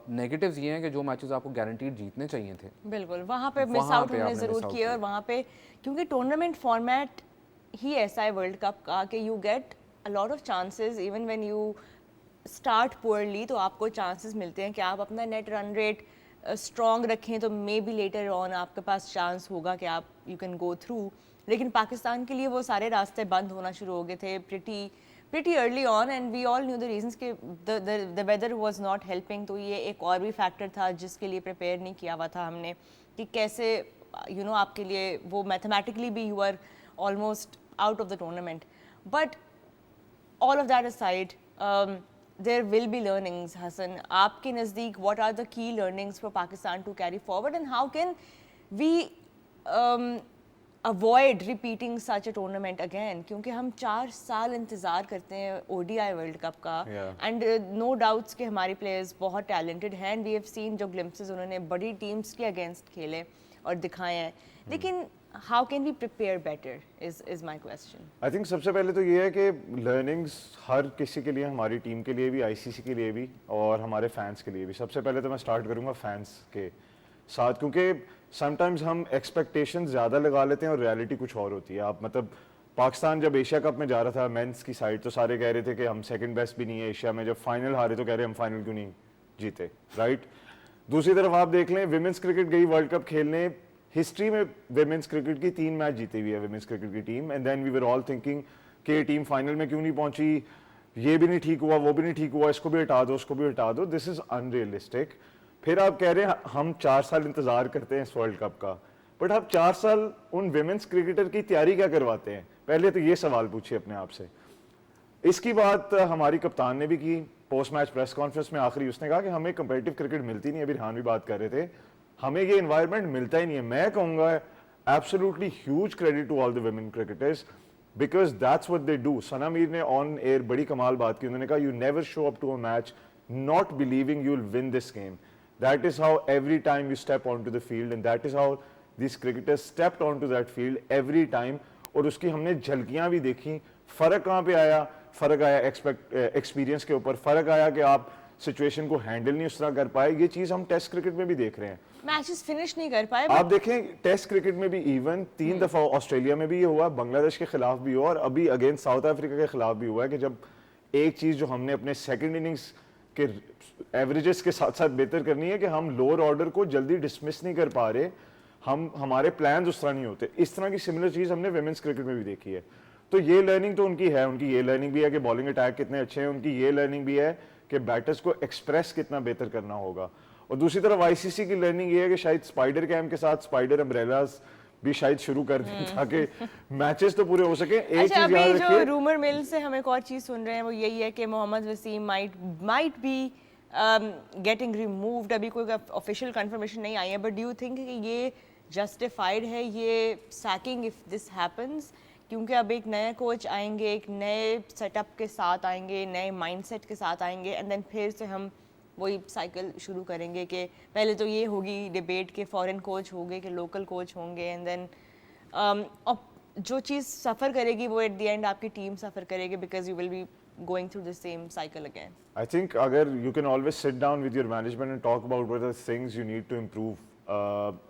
S3: Negatives ये हैं कि जो मैचेस आपको गारंटीड जीतने चाहिए थे,
S1: बिल्कुल वहाँ पे मिस आउट होने ज़रूर किए। और वहाँ पे क्योंकि टूर्नामेंट फॉर्मेट ही ऐसा है वर्ल्ड कप का कि you get a lot of chances even when you start poorly, तो आपको चांसेस मिलते हैं कि आप अपना नेट रन रेट स्ट्रॉन्ग रखें तो मे बी लेटर ऑन आपके पास चांस होगा कि आप यू कैन गो थ्रू। लेकिन पाकिस्तान के लिए वो सारे रास्ते बंद होना शुरू हो गए थे pretty pretty early on and we all knew the reasons कि the weather was not helping, तो ये एक और भी फैक्टर था जिसके लिए प्रिपेयर नहीं किया हुआ था हमने कि कैसे आपके लिए वो मैथमेटिकली भी you are almost out of the tournament. But all of that aside, there will be learnings, Hassan. आपके नज़दीक what are the key learnings for Pakistan to carry forward and how can we avoid repeating such a tournament again? क्योंकि हम 4 साल इंतज़ार करते हैं ODI world cup का and no doubts कि हमारे players बहुत talented हैं and we have seen जो glimpses उन्होंने बड़ी teams के against खेले और दिखाए हैं, लेकिन how can we prepare better is my question.
S2: I think सबसे पहले तो ये है कि learnings हर किसी के लिए, हमारी टीम के लिए भी, ICC के लिए भी और हमारे फैंस के लिए भी. सबसे पहले तो मैं स्टार्ट करूँगा फैंस के साथ, क्योंकि समटाइम्स हम एक्सपेक्टेशंस ज़्यादा लगा लेते हैं और रियलिटी कुछ और होती है. आप मतलब पाकिस्तान जब एशिया कप में जा रहा था मेंस की साइड, तो सारे कह रहे थे कि हम सेकंड बेस्ट भी नहीं है एशिया में. जब फाइनल हारे तो कह रहे हम फाइनल क्यों नहीं जीते, राइट. दूसरी तरफ आप देख लें, विमेंस क्रिकेट गई वर्ल्ड कप खेलने, हिस्ट्री में विमेंस क्रिकेट की 3 मैच जीती हुई है विमेंस क्रिकेट की team, and then we were all thinking कि ये टीम फाइनल में क्यों नहीं पहुंची, ये भी नहीं ठीक हुआ, वो भी नहीं ठीक हुआ, इसको भी हटा दो, उसको भी हटा दो. This is unrealistic. फिर आप कह रहे हैं हम 4 साल इंतजार करते हैं इस वर्ल्ड कप का, बट आप 4 साल उन विमेंस क्रिकेटर की तैयारी क्या करवाते हैं? पहले तो ये सवाल पूछिए अपने आप से. इसकी बात हमारी कप्तान ने भी की पोस्ट मैच प्रेस कॉन्फ्रेंस में. आखिरी उसने कहा कि हमें कंपेटिटिव क्रिकेट मिलती नहीं. अभी रिहान भी बात कर रहे थे, हमें ये एनवायरनमेंट मिलता ही नहीं है. मैं कहूँगा absolutely huge credit to all the women cricketers because that's what they do. Sana Mir ने ऑन एयर बड़ी कमाल बात की. उन्होंने कहा you never show up to a match not believing you will win this game. That is how every time you step onto the field and that is how these cricketers stepped onto that field every time. और उसकी हमने झलकियां भी देखी. फ़र्क कहाँ पे आया? फ़र्क आया एक्सपीरियंस के ऊपर. फ़र्क आया कि आप सिचुएशन को हैंडल नहीं उस तरह कर पाए. ये चीज़ हम टेस्ट क्रिकेट में भी देख रहे हैं.
S1: मैचेस फिनिश नहीं कर पाए.
S2: आप देखें टेस्ट क्रिकेट में भी इवन 3 दफ़ा ऑस्ट्रेलिया में भी ये हुआ, बांग्लादेश के खिलाफ भी हुआ और अभी अगेंस्ट साउथ अफ्रीका के खिलाफ भी हुआ है कि जब एक चीज़ जो हमने अपने सेकेंड इनिंग्स के एवरेजेस के साथ साथ बेहतर करनी है कि हम लोअर ऑर्डर को जल्दी डिसमिस नहीं कर पा रहे, हमारे प्लान्स उस तरह नहीं होते. इस तरह की सिमिलर चीज़ हमने विमेंस क्रिकेट में भी देखी है. तो ये लर्निंग तो उनकी है. उनकी ये लर्निंग भी है कि बॉलिंग अटैक कितने अच्छे हैं. उनकी ये लर्निंग भी है कि बैटर्स को एक्सप्रेस कितना बेहतर करना होगा. और दूसरी तरफ ICC की लर्निंग ये है कि शायद स्पाइडर कैम के साथ स्पाइडर अम्ब्रेलास भी शायद शुरू कर दें ताकि मैचेस तो पूरे हो सके. एक
S1: अच्छा,
S2: चीज याद
S1: अभी जो
S2: रखिए,
S1: रूमर मिल से हम एक और चीज सुन रहे हैं वो यही है कि Mohammad Waseem might be getting removed. अभी कोई ऑफिशियल कंफर्मेशन नहीं आई है, बट डू यू थिंक कि ये जस्टिफाइड है ये सैकिंग इफ दिस हैपेंस? क्योंकि अब एक नए कोच आएंगे, एक नए सेटअप के साथ आएंगे, नए माइंडसेट के साथ आएंगे एंड देन फिर से हम वही साइकिल शुरू करेंगे कि पहले तो ये होगी डिबेट के फॉरेन कोच होंगे कि लोकल कोच होंगे एंड देन जो चीज़ सफ़र करेगी वो एट द एंड आपकी टीम सफ़र करेगी because you will be going through the same cycle again.
S2: I think अगर you can always sit down with your management and talk about what are the things you need to improve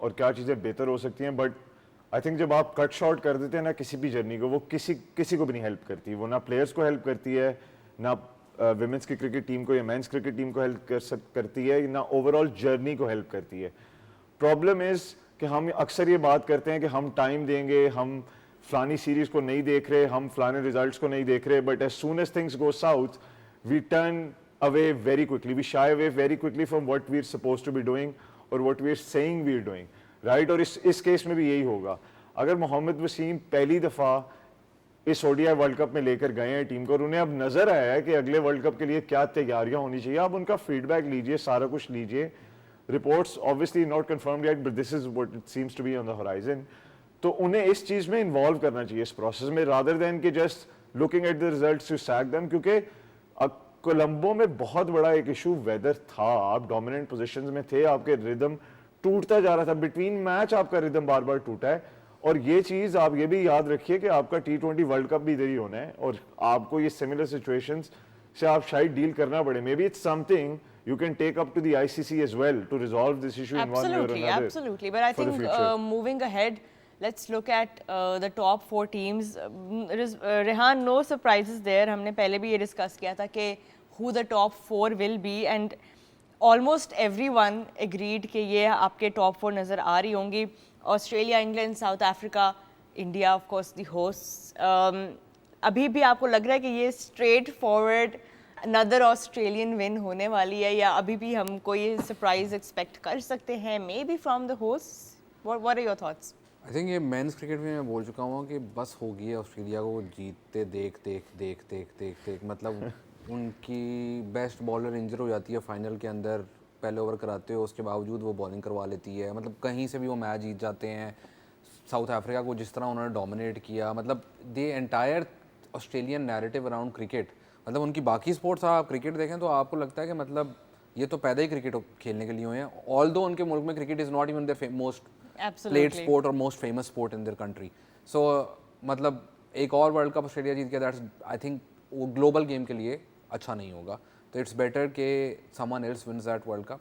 S2: और क्या चीज़ें बेहतर हो सकती हैं. But I think जब आप कट शॉर्ट कर देते हैं ना किसी भी जर्नी को, वो किसी को भी नहीं हेल्प करती. वो ना प्लेयर्स को हेल्प करती है, ना विमेंस की क्रिकेट टीम को या मेंस क्रिकेट टीम को हेल्प करती है, ना ओवरऑल जर्नी को हेल्प करती है. प्रॉब्लम इज़ कि हम अक्सर ये बात करते हैं कि हम टाइम देंगे, हम फलानी सीरीज को नहीं देख रहे, हम फलाने रिजल्ट्स को नहीं देख रहे, but as soon as things go south we turn away very quickly, we shy away very quickly from what we are supposed to be doing और what we are saying we are doing, right. और इस case में भी यही होगा. अगर मोहम्मद वसीम पहली दफ़ा इस ODI वर्ल्ड कप में लेकर गए हैं टीम को और उन्हें अब नजर आया है कि अगले वर्ल्ड कप के लिए क्या तैयारियां होनी चाहिए, आप उनका फीडबैक लीजिए, सारा कुछ लीजिए. Reports obviously not confirmed yet but this is what it seems to be on the horizon. तो उन्हें इस चीज़ में इन्वॉल्व करना चाहिए इस प्रोसेस में, रादर देन कि just looking at the results to sack them. क्योंकि कोलंबो में बहुत बड़ा एक इशू वेदर था. आप डोमिनेंट पोजीशंस में थे, आपके रिदम टूटता जा रहा था, बिटवीन मैच आपका रिदम बार बार टूटा है. और ये चीज़ आप ये भी याद रखिए कि आपका T20 वर्ल्ड कप भी इधर ही होना है और आपको ये सिमिलर सिचुएशंस से आप शायद डील करना पड़े. May be it's something you can take up to the ICC as well to resolve this issue in one way or another.
S1: Absolutely. But I think moving ahead, let's look at the top 4 teams. Rehan, no surprises there. हमने पहले भी ये discuss किया था कि who the top 4 will be and almost everyone agreed कि ये आपके top 4 नज़र आ रही होंगी. Australia, England, South Africa, India, of course, the hosts. अभी भी आपको लग रहा है कि ये straight forward another Australian win होने वाली है, या अभी भी हम कोई सरप्राइज एक्सपेक्ट कर सकते हैं maybe from the host? What are your thoughts?
S3: I think ये मेंस क्रिकेट में मैं बोल चुका हूँ कि बस हो गई है ऑस्ट्रेलिया को जीतते देख मतलब उनकी बेस्ट बॉलर इंजर हो जाती है फाइनल के अंदर, पहले ओवर कराते हो उसके बावजूद वो बॉलिंग करवा लेती है, मतलब कहीं से भी वो मैच जीत जाते हैं। साउथ अफ्रीका को जिस तरह उन्होंने डोमिनेट किया, मतलब they entire Australian narrative around cricket, मतलब उनकी बाकी स्पोर्ट्स आप क्रिकेट देखें तो आपको लगता है कि मतलब ये तो पैदा ही क्रिकेट खेलने के लिए हुए हैं, ऑल दो उनके मुल्क में cricket is not even their most played sport और most famous sport in their country. So मतलब एक और वर्ल्ड कप ऑस्ट्रेलिया जीत गया, दैट्स आई थिंक वो ग्लोबल गेम के लिए अच्छा नहीं होगा, तो इट्स बेटर कि someone else wins that world cup,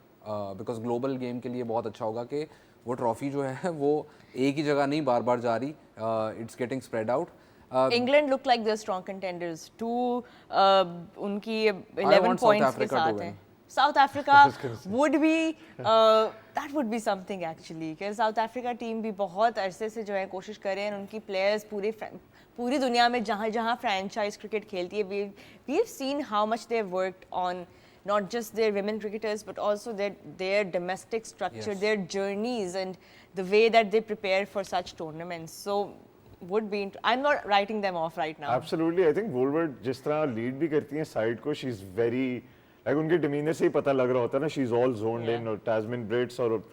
S3: because global game के लिए बहुत अच्छा होगा कि वो ट्रॉफी जो है वो एक ही जगह नहीं बार बार जा रही, it's getting spread out.
S1: England look like they're strong contenders. उनकी 11 points के साथ हैं. South Africa would be that would be something actually, because South Africa team भी बहुत अरसे से जो है कोशिश कर रहे हैं, उनकी players पूरी दुनिया में जहाँ franchise cricket खेलती है, we've seen how much they've worked on not just their women cricketers but also their domestic structure,
S3: Yes.
S1: their journeys and the way that they prepare for such tournaments. So would be I'm not writing them off right now.
S2: Absolutely, I think Woolward जिस तरह lead भी करती हैं side को, she is very like उनके demeanour से ही पता लग रहा होता है ना, शी इज ऑल जोन्ड इन, और टास्मिन ब्रिट्स और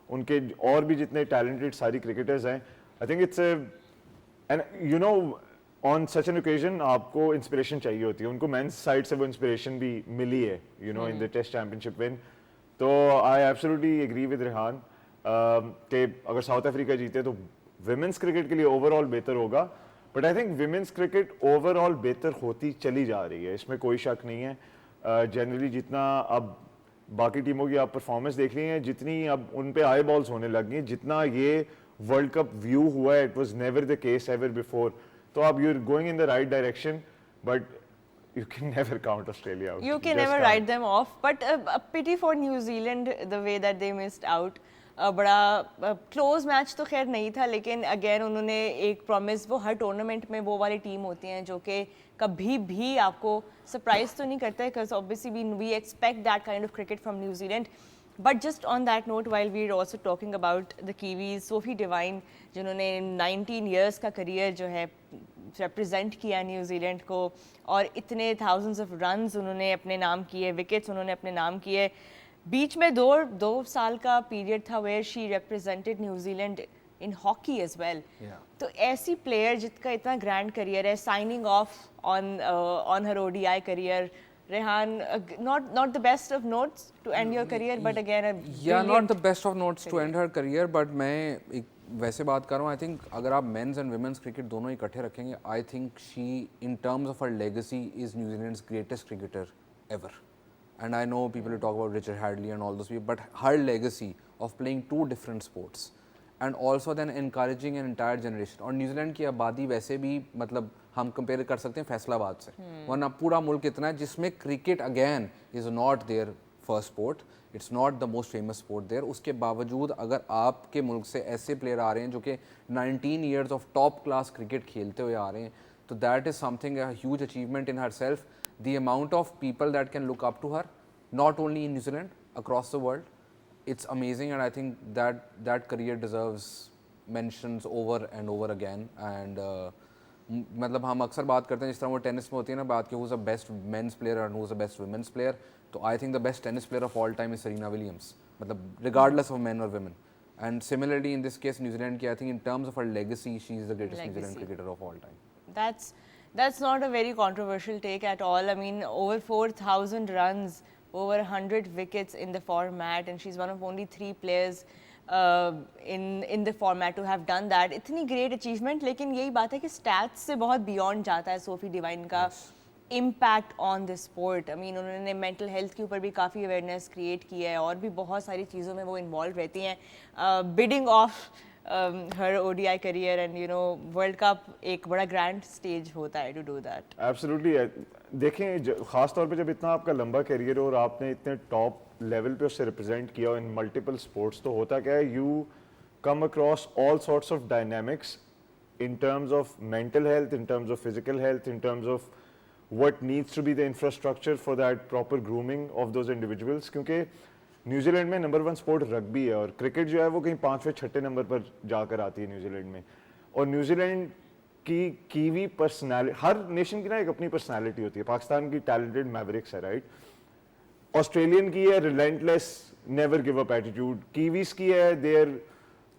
S2: उनके और भी जितने टैलेंटेड सारी क्रिकेटर्स हैं, I think it's and you know on such an occasion आपको इंस्पिरेशन चाहिए होती है, उनको मेंस साइड से वो इंस्पिरेशन भी मिली है, you know, in the test championship win. तो I absolutely agree with Rehan कि अगर साउथ अफ्रीका जीते तो विमेंस क्रिकेट के लिए ओवरऑल बेहतर होगा, but I think women's cricket overall बेहतर होती चली जा रही है, इसमें कोई शक नहीं है। जनरली जितना अब बाकी टीमों की आप परफॉर्मेंस देख रही हैं, जितनी अब उन पे आई बॉल्स होने लग गई, जितना ये वर्ल्ड कप व्यू हुआ है, it was never the case ever before, तो अब you are going in the right direction, but you can never count Australia out.
S1: You can never write them off, but a pity for New Zealand the way that they missed out. बड़ा close match तो खैर नहीं था, लेकिन again उन्होंने एक promise, वो हर tournament में वो वाली टीम होती हैं जो कि कभी भी आपको सरप्राइज तो नहीं करता है, because obviously we expect that kind of cricket from New Zealand. But just on that note, while we are also talking about the Kiwis, Sophie Devine जिन्होंने 19 ईयर्स का करियर जो है रिप्रेजेंट किया न्यूजीलैंड को, और इतने थाउजेंड्स ऑफ रन्स उन्होंने अपने नाम किए, विकेट्स उन्होंने अपने नाम किए। बीच में दो साल का पीरियड था where she represented New Zealand in hockey as well. तो ऐसी प्लेयर जिसका इतना ग्रैंड करियर है, signing off on her ODI career, Rehan, not the best of notes to end your career, but again
S3: not the best of notes to end her career, but मैं एक वैसे बात कर रहा हूँ, आई थिंक अगर आप मेंस एंड वुमेन्स क्रिकेट दोनों इकट्ठे रखेंगे, I think she in terms of her legacy is New Zealand's greatest cricketer ever, and I know people talk about Richard Hadlee and all those people, but her legacy of playing two different sports and also then encouraging an entire generation, और New Zealand की आबादी वैसे भी मतलब हम compare कर सकते हैं फैसलाबाद से, वरना पूरा मुल्क इतना है जिसमें cricket again is not their first sport, it's not the most famous sport there, उसके बावजूद अगर आपके मुल्क से ऐसे प्लेयर आ रहे हैं जो कि 19 years of top class cricket खेलते हुए आ रहे हैं, तो that is something a huge achievement in herself, the amount of people that can look up to her, not only in New Zealand, across the world, it's amazing, and I think that career deserves mentions over and over again, and मतलब हम अक्सर बात करते हैं जिस तरह वो tennis में होती है ना बात कि who's the best men's player and who's the best women's player, तो I think the best tennis player of all time is Serena Williams, मतलब regardless of men or women, and similarly in this case New Zealand की I think in terms of her legacy she is the greatest New Zealand cricketer of all time.
S1: That's not a very controversial take at all. I mean, over 4,000 runs, over 100 wickets in the format, and she's one of only 3 players in the format to have done that. इतनी great achievement, लेकिन यही बात है कि stats से बहुत beyond जाता है सोफी डिवाइन का impact on the sport. I mean, उन्होंने mental health के ऊपर भी काफ़ी awareness create की है, और भी बहुत सारी चीज़ों में वो involved रहती हैं, bidding off her ODI career, and you know World Cup एक बड़ा grand stage होता है to do that.
S2: Absolutely, देखें खास तौर पे जब इतना आपका लंबा करियर हो और आपने इतने टॉप लेवल पे उससे रिप्रेजेंट किया इन मल्टीपल स्पोर्ट्स, तो होता क्या है, you come across all sorts of dynamics in terms of mental health, in terms of physical health, in terms of what needs to be the infrastructure for that proper grooming of those individuals. क्योंकि New Zealand में number 1 sport rugby है और cricket जो है वो कहीं 5वें 6ठे number पर जाकर आती है न्यूजीलैंड में. और न्यूजीलैंड की कीवी पर्सनैलिटी, हर नेशन की ना एक अपनी पर्सनैलिटी होती है. पाकिस्तान की टैलेंटेड मैवरिक्स है, राइट. ऑस्ट्रेलियन की है relentless, never give up attitude. Kiwis की है देयर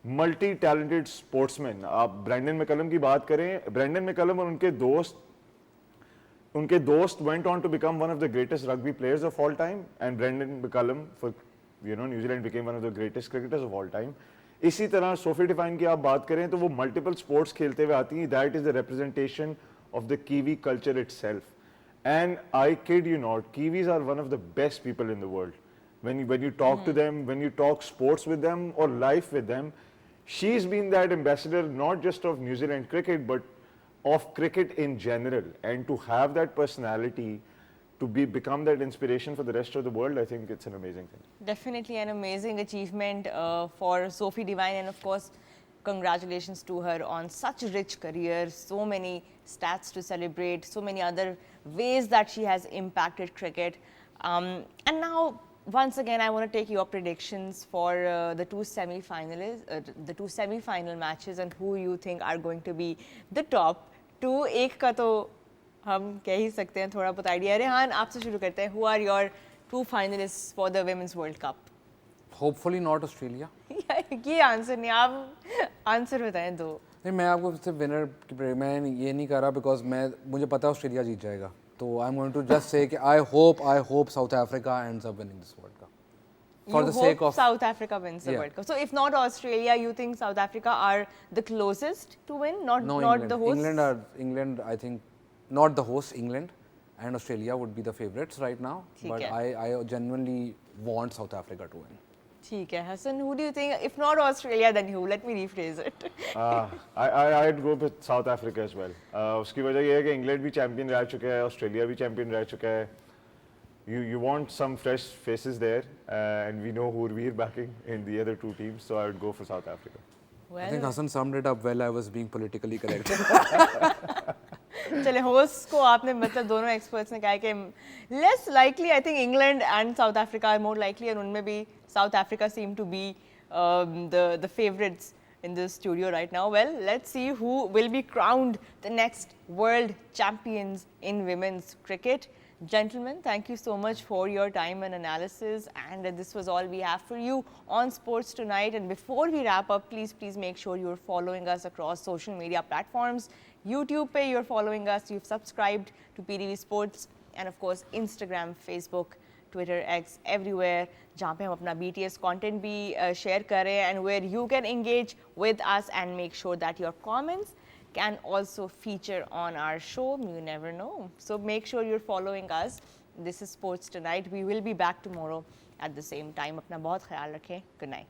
S2: मल्टी टैलेंटेड स्पोर्ट्समैन. आप ब्रैंडन मैकलम की बात करें, ब्रैंडन मैकलम और उनके दोस्त went on to become one of the greatest rugby players of all time, and Brendan McCullum for New Zealand became one of the greatest cricketers of all time. इसी तरह Sophie define की आप बात करें तो वो मल्टीपल स्पोर्ट्स खेलते हुए आती हैं. That is the representation of the Kiwi culture itself. And I kid you not, Kiwis are one of the best people in the world. when you talk to them, when you talk sports with them or life with them, she's been that ambassador not just of New Zealand cricket but of cricket in general. And to have that personality, to become that inspiration for the rest of the world, I think it's an amazing thing.
S1: Definitely an amazing achievement for Sophie Devine, and of course, congratulations to her on such a rich career, so many stats to celebrate, so many other ways that she has impacted cricket. And now, once again, I want to take your predictions for the two semi-final matches and who you think are going to be the top two. एक का तो हम कह ही सकते हैं, थोड़ा बहुत idea. Rehan, आपसे शुरू करते हैं. Who are your two finalists for the Women's World Cup?
S3: Hopefully not Australia.
S1: ये आंसर नहीं, आप आंसर बताएं दो.
S3: नहीं, मैं आपको सिर्फ विनर की मैं ये नहीं कर रहा बिकॉज मुझे पता है ऑस्ट्रेलिया जीत जाएगा. तो I am going to just say कि I hope South Africa ends up winning this world cup.
S1: You hope South Africa wins the World Cup. So if not Australia, you think South Africa are the closest to win, not
S3: England.
S1: the hosts?
S3: England, I think, not the hosts. England and Australia would be the favorites right now. But I genuinely want South Africa to win.
S1: ठीक है. Hassan, who do you think? If not Australia, then who? Let me rephrase it.
S2: I'd go with South Africa as well. उसकी वजह ये है कि England भी champion रह चुका है, ऑस्ट्रेलिया भी चैंपियन रह चुका है. You want some fresh faces there, and we know who we're backing in the other two teams, so I would go for South Africa.
S3: I think Hassan summed it up well. I was being politically correct.
S1: चले, host को आपने मतलब दोनों experts ने कहा कि less likely I think England and South Africa are more likely, और उनमें भी South Africa seem to be the favourites in the studio right now. Well, let's see who will be crowned the next world champions in women's cricket. Gentlemen, thank you so much for your time and analysis, and this was all we have for you on Sports Tonight. And before we wrap up, please make sure you're following us across social media platforms. YouTube pe you're following us, you've subscribed to PTV Sports, and of course Instagram, Facebook, Twitter, X, everywhere, जहाँ पे हम अपना BTS content भी share कर रहे हैं, and where you can engage with us and make sure that your comments can also feature on our show. You never know. So make sure you're following us. This is Sports Tonight. We will be back tomorrow at the same time. अपना बहुत ख्याल रखें. Good night.